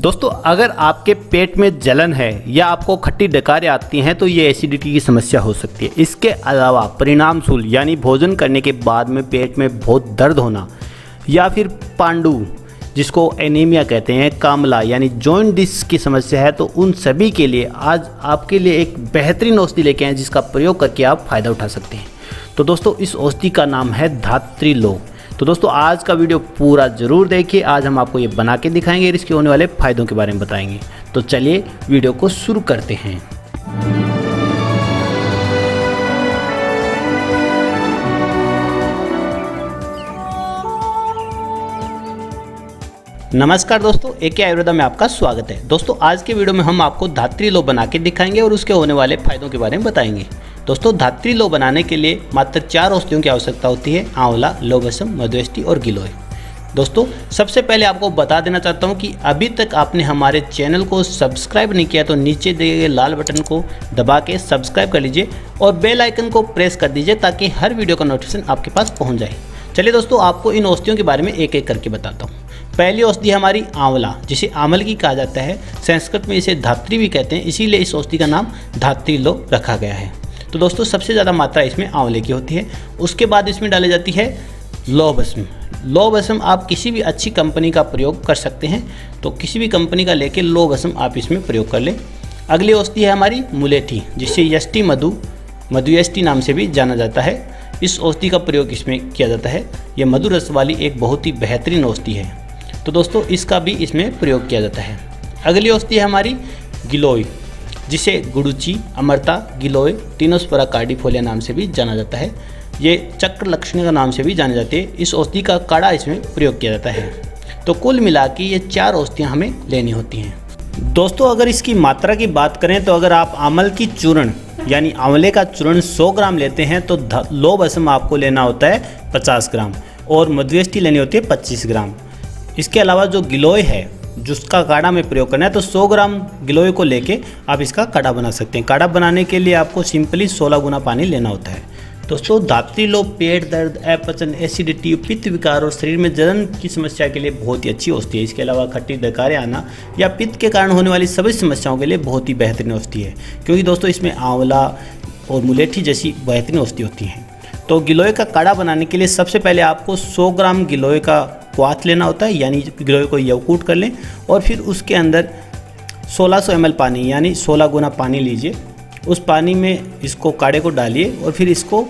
दोस्तों अगर आपके पेट में जलन है या आपको खट्टी डकारें आती हैं तो ये एसिडिटी की समस्या हो सकती है। इसके अलावा परिणामशूल यानी भोजन करने के बाद में पेट में बहुत दर्द होना या फिर पांडु जिसको एनीमिया कहते हैं, कामला यानी जॉन्डिस की समस्या है, तो उन सभी के लिए आज आपके लिए एक बेहतरीन औषधि लेके आए जिसका प्रयोग करके आप फ़ायदा उठा सकते हैं। तो दोस्तों इस औषधि का नाम है धात्री लो। तो दोस्तों आज का वीडियो पूरा ज़रूर देखिए। आज हम आपको ये बना के दिखाएंगे और इसके होने वाले फ़ायदों के बारे में बताएंगे। तो चलिए वीडियो को शुरू करते हैं। नमस्कार दोस्तों, एके आयुर्वेदा में आपका स्वागत है। दोस्तों आज के वीडियो में हम आपको धात्री लो बना के दिखाएंगे और उसके होने वाले फ़ायदों के बारे में बताएंगे। दोस्तों धात्री लो बनाने के लिए मात्र 4 औषधियों की आवश्यकता होती है: आंवला, लौबसम, मधुएष्टि और गिलोय। दोस्तों सबसे पहले आपको बता देना चाहता हूं कि अभी तक आपने हमारे चैनल को सब्सक्राइब नहीं किया तो नीचे दिए गए लाल बटन को दबा के सब्सक्राइब कर लीजिए और बेल आइकन को प्रेस कर दीजिए ताकि हर वीडियो का नोटिफिकेशन आपके पास पहुँच जाए। चलिए दोस्तों आपको इन औषधियों के बारे में एक एक करके बताता हूँ। पहली औषधि है हमारी आंवला, जिसे आमल की कहा जाता है। संस्कृत में इसे धात्री भी कहते हैं, इसीलिए इस औषधि का नाम धात्री लो रखा गया है। तो दोस्तों सबसे ज़्यादा मात्रा इसमें आंवले की होती है। उसके बाद इसमें डाली जाती है लौबसम। लौबसम आप किसी भी अच्छी कंपनी का प्रयोग कर सकते हैं, तो किसी भी कंपनी का लेके लौबसम आप इसमें प्रयोग कर लें। अगली औषधि है हमारी मुलेठी, जिसे यष्टि मधुएष्टि नाम से भी जाना जाता है। इस औषधि का प्रयोग इसमें किया जाता है। यह मधु रस वाली एक बहुत ही बेहतरीन औषधि है, तो दोस्तों इसका भी इसमें प्रयोग किया जाता है। अगली औषधि है हमारी गिलोय, जिसे गुडुचि, अमृता, गिलोय, टिनोस्पोरा कार्डिफोलिया नाम से भी जाना जाता है। ये चक्र लक्षणी का नाम से भी जाने जाती है। इस औषधि का काढ़ा इसमें प्रयोग किया जाता है। तो कुल मिला के ये 4 औषधियाँ हमें लेनी होती हैं। दोस्तों अगर इसकी मात्रा की बात करें तो अगर आप आमल की चूर्ण यानी आंवले का चूर्ण 100 ग्राम लेते हैं तो लौबसम आपको लेना होता है 50 ग्राम और मधुएष्टि लेनी होती है 25 ग्राम। इसके अलावा जो गिलोय है जिसका काढ़ा में प्रयोग करना है तो 100 ग्राम गिलोय को लेके आप इसका काढ़ा बना सकते हैं। काढ़ा बनाने के लिए आपको सिंपली 16 गुना पानी लेना होता है। दोस्तों धात्री लो पेट दर्द, अपचन, एसिडिटी, पित्त विकार और शरीर में जलन की समस्या के लिए बहुत ही अच्छी औषधि है। इसके अलावा खट्टी डकारें आना या पित्त के कारण होने वाली सभी समस्याओं के लिए बहुत ही बेहतरीन औषधि है, क्योंकि दोस्तों इसमें आंवला और मुलेठी जैसी बेहतरीन औषधि होती हैं। तो गिलोय का काढ़ा बनाने के लिए सबसे पहले आपको 100 ग्राम गिलोय का क्वाथ लेना होता है, यानी गिलोय को यवकूट कर लें और फिर उसके अंदर 1600 ml पानी यानी 16 गुना पानी लीजिए। उस पानी में इसको काढ़े को डालिए और फिर इसको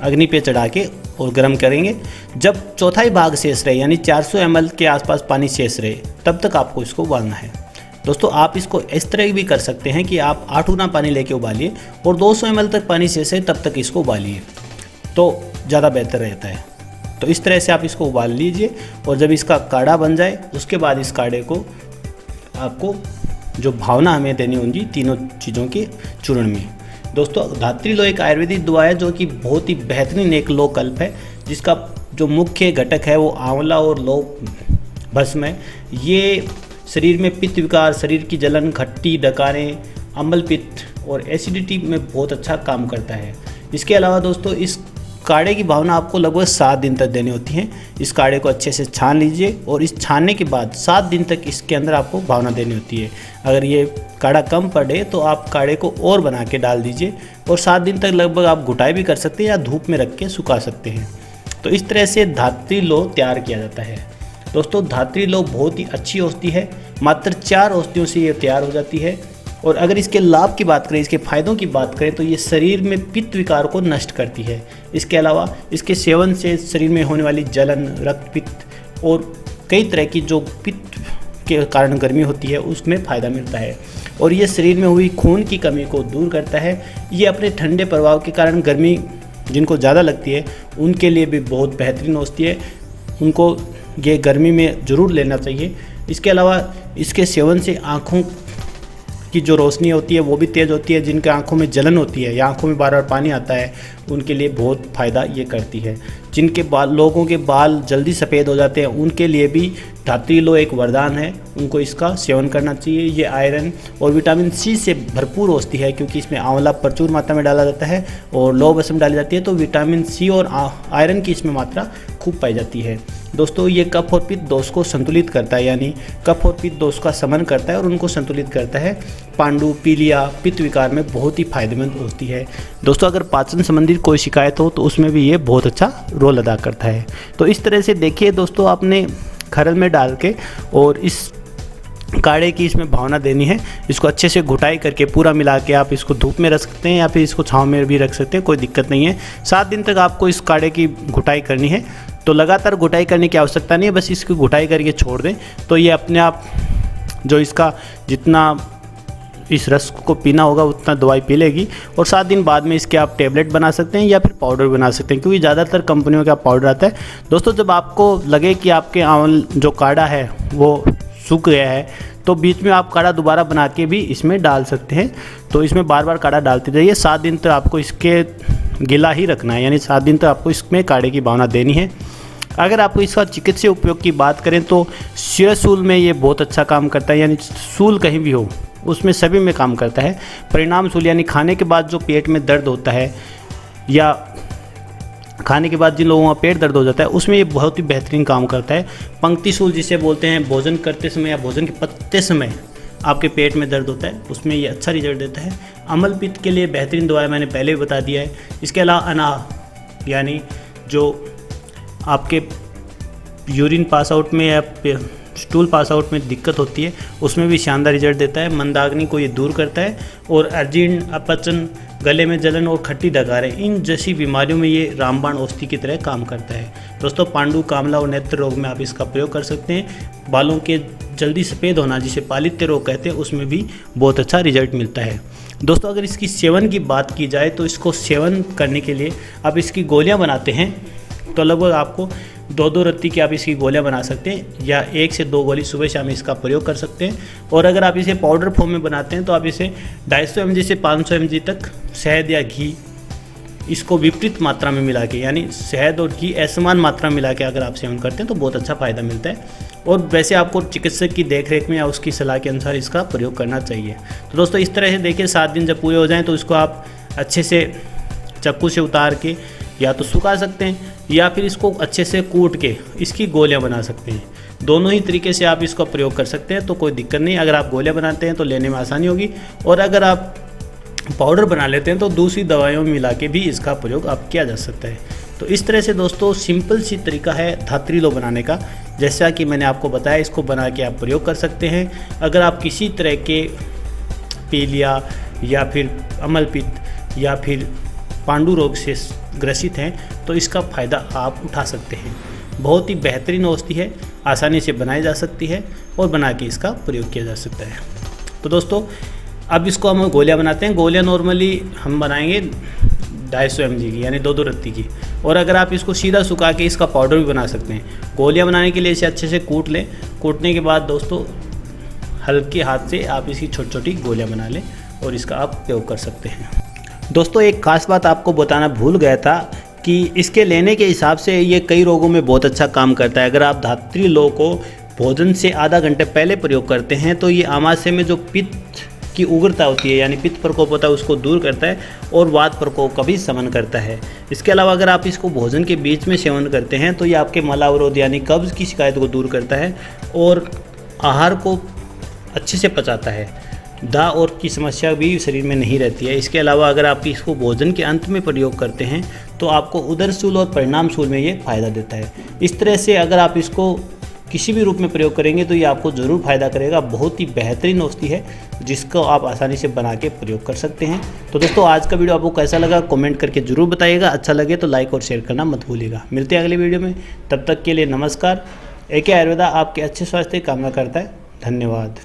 अग्नि पे चढ़ा के और गर्म करेंगे। जब चौथाई भाग शेष रहे यानी 400 ml के आसपास पानी शेष रहे तब तक आपको इसको उबालना है। दोस्तों आप इसको इस तरह भी कर सकते हैं कि आप 8 गुना पानी लेके उबालिए और 200 ml तक पानी शेष है तब तक इसको उबालिए, तो ज़्यादा बेहतर रहता है। तो इस तरह से आप इसको उबाल लीजिए और जब इसका काढ़ा बन जाए उसके बाद इस काढ़े को आपको जो भावना हमें देनी होगी तीनों चीज़ों के चूर्ण में। दोस्तों धात्री लो एक आयुर्वेदिक दवा है जो कि बहुत ही बेहतरीन एक लो कल्प है, जिसका जो मुख्य घटक है वो आंवला और लौबसम है। ये शरीर में पित्त विकार, शरीर की जलन, खट्टी डकारें, अम्ल पित्त और एसिडिटी में बहुत अच्छा काम करता है। इसके अलावा दोस्तों इस काढ़े की भावना आपको लगभग 7 दिन तक देनी होती है। इस काढ़े को अच्छे से छान लीजिए और इस छानने के बाद 7 दिन तक इसके अंदर आपको भावना देनी होती है। अगर ये काढ़ा कम पड़े तो आप काढ़े को और बना के डाल दीजिए और 7 दिन तक लगभग आप घुटाई भी कर सकते हैं या धूप में रख के सुखा सकते हैं। तो इस तरह से धात्री लो तैयार किया जाता है। दोस्तों धात्री लो बहुत ही अच्छी औषधि है, मात्र 4 औषधियों से ये तैयार हो जाती है। और अगर इसके लाभ की बात करें, इसके फ़ायदों की बात करें तो ये शरीर में पित्त विकार को नष्ट करती है। इसके अलावा इसके सेवन से शरीर में होने वाली जलन, रक्त पित्त और कई तरह की जो पित्त के कारण गर्मी होती है उसमें फ़ायदा मिलता है और ये शरीर में हुई खून की कमी को दूर करता है। ये अपने ठंडे प्रभाव के कारण गर्मी जिनको ज़्यादा लगती है उनके लिए भी बहुत बेहतरीन औषधि है, उनको ये गर्मी में ज़रूर लेना चाहिए। इसके अलावा इसके सेवन से आँखों की जो रोशनी होती है वो भी तेज़ होती है। जिनके आंखों में जलन होती है या आंखों में बार बार पानी आता है उनके लिए बहुत फ़ायदा ये करती है। जिनके लोगों के बाल जल्दी सफ़ेद हो जाते हैं उनके लिए भी धात्री लो एक वरदान है, उनको इसका सेवन करना चाहिए। ये आयरन और विटामिन सी से भरपूर औषधि है, क्योंकि इसमें आंवला प्रचुर मात्रा में डाला जाता है और लौबसम डाली जाती है, तो विटामिन सी और आयरन की इसमें मात्रा खूब पाई जाती है। दोस्तों ये कफ और पित्त दोष को संतुलित करता है, यानी कफ और पित्त दोष का शमन करता है और उनको संतुलित करता है। पांडु पीलिया पित्त विकार में बहुत ही फायदेमंद होती है। दोस्तों अगर पाचन संबंधी कोई शिकायत हो तो उसमें भी ये बहुत अच्छा रोल अदा करता है। तो इस तरह से देखिए दोस्तों, आपने खरल में डाल के और इस काढ़े की इसमें भावना देनी है। इसको अच्छे से घुटाई करके पूरा मिला के आप इसको धूप में रख सकते हैं या फिर इसको छांव में भी रख सकते हैं, कोई दिक्कत नहीं है। 7 दिन तक आपको इस काढ़े की घुटाई करनी है। तो लगातार घुटाई करने की आवश्यकता नहीं है, बस इसकी घुटाई करके छोड़ दें तो ये अपने आप जो इसका जितना इस रस को पीना होगा उतना दवाई पी लेगी। और 7 दिन बाद में इसके आप टैबलेट बना सकते हैं या फिर पाउडर बना सकते हैं, क्योंकि ज़्यादातर कंपनियों का पाउडर आता है। दोस्तों जब आपको लगे कि आपके आंवल जो काढ़ा है वो सूख गया है तो बीच में आप काढ़ा दोबारा बना के भी इसमें डाल सकते हैं। तो इसमें बार बार काढ़ा डालते जाइए। 7 दिन तक आपको इसके गिला ही रखना है, यानी 7 दिन तक आपको इसमें काढ़े की भावना देनी है। अगर आपको इसका चिकित्सीय उपयोग की बात करें तो शिरशूल में ये बहुत अच्छा काम करता है, यानी सूल कहीं भी हो उसमें सभी में काम करता है। परिणाम सूल यानी खाने के बाद जो पेट में दर्द होता है या खाने के बाद जिन लोगों का पेट दर्द हो जाता है उसमें ये बहुत ही बेहतरीन काम करता है। पंक्ति सूल जिसे बोलते हैं, भोजन करते समय या भोजन के पचते समय आपके पेट में दर्द होता है उसमें ये अच्छा रिजल्ट देता है। अम्ल पित्त के लिए बेहतरीन दवा है, मैंने पहले भी बता दिया है। इसके अलावा अनाह यानी जो आपके यूरिन पास आउट में या स्टूल पास आउट में दिक्कत होती है उसमें भी शानदार रिजल्ट देता है। मंदाग्नि को ये दूर करता है और अजीर्ण, अपचन, गले में जलन और खट्टी डगारें, इन जैसी बीमारियों में ये रामबाण औषधि की तरह काम करता है। दोस्तों पांडु, कामला और नेत्र रोग में आप इसका प्रयोग कर सकते हैं। बालों के जल्दी सफ़ेद होना जिसे पालित्य रोग कहते हैं उसमें भी बहुत अच्छा रिजल्ट मिलता है। दोस्तों अगर इसकी सेवन की बात की जाए तो इसको सेवन करने के लिए आप इसकी गोलियाँ बनाते हैं तो लगभग आपको 2-2 रत्ती की आप इसकी गोलियां बना सकते हैं या 1 से 2 गोली सुबह शाम इसका प्रयोग कर सकते हैं। और अगर आप इसे पाउडर फॉर्म में बनाते हैं तो आप इसे 250 mg से 500 mg तक शहद या घी इसको विपरीत मात्रा में मिला के, यानी शहद और घी असमान मात्रा में मिला के अगर आप सेवन करते हैं तो बहुत अच्छा फ़ायदा मिलता है। और वैसे आपको चिकित्सक की देखरेख में या उसकी सलाह के अनुसार इसका प्रयोग करना चाहिए। तो दोस्तों इस तरह से देखिए 7 दिन जब पूरे हो जाएँ तो इसको आप अच्छे से चाकू से उतार के या तो सुखा सकते हैं या फिर इसको अच्छे से कूट के इसकी गोलियां बना सकते हैं। दोनों ही तरीके से आप इसका प्रयोग कर सकते हैं, तो कोई दिक्कत नहीं। अगर आप गोलियां बनाते हैं तो लेने में आसानी होगी और अगर आप पाउडर बना लेते हैं तो दूसरी दवाइयों में मिला के भी इसका प्रयोग आप किया जा सकता है। तो इस तरह से दोस्तों सिंपल सी तरीका है धात्री लो बनाने का। जैसा कि मैंने आपको बताया, इसको बना के आप प्रयोग कर सकते हैं। अगर आप किसी तरह के पीलिया या फिर अम्ल पित्त या फिर पांडु रोग से ग्रसित हैं तो इसका फ़ायदा आप उठा सकते हैं। बहुत ही बेहतरीन औषधि है, आसानी से बनाई जा सकती है और बना के इसका प्रयोग किया जा सकता है। तो दोस्तों अब इसको हम गोलियां बनाते हैं। गोलियां नॉर्मली हम बनाएंगे 250 mg की, यानी 2-2 रत्ती की। और अगर आप इसको सीधा सुखा के इसका पाउडर भी बना सकते हैं। गोलियां बनाने के लिए इसे अच्छे से कूट लें। कूटने के बाद दोस्तों हल्के हाथ से आप इसकी छोटी छोटी गोलियाँ बना लें और इसका आप प्रयोग कर सकते हैं। दोस्तों एक खास बात आपको बताना भूल गया था कि इसके लेने के हिसाब से ये कई रोगों में बहुत अच्छा काम करता है। अगर आप धात्री लो को भोजन से आधा घंटे पहले प्रयोग करते हैं तो ये आमाशय में जो पित्त की उग्रता होती है, यानी पित्त प्रकोप होता है, उसको दूर करता है और वात प्रकोप का भी शमन करता है। इसके अलावा अगर आप इसको भोजन के बीच में सेवन करते हैं तो ये आपके मलावरोध यानी कब्ज़ की शिकायत को दूर करता है और आहार को अच्छे से पचाता है। दाह और की समस्या भी शरीर में नहीं रहती है। इसके अलावा अगर आप इसको भोजन के अंत में प्रयोग करते हैं तो आपको उदरशूल और परिणामशूल में ये फ़ायदा देता है। इस तरह से अगर आप इसको किसी भी रूप में प्रयोग करेंगे तो ये आपको ज़रूर फ़ायदा करेगा। बहुत ही बेहतरीन औषधि है जिसको आप आसानी से बना के प्रयोग कर सकते हैं। तो दोस्तों आज का वीडियो आपको कैसा लगा कमेंट करके ज़रूर बताइएगा। अच्छा लगे तो लाइक और शेयर करना मत भूलिएगा। मिलते हैं अगले वीडियो में, तब तक के लिए नमस्कार। AK आयुर्वेदा आपके अच्छे स्वास्थ्य की कामना करता है। धन्यवाद।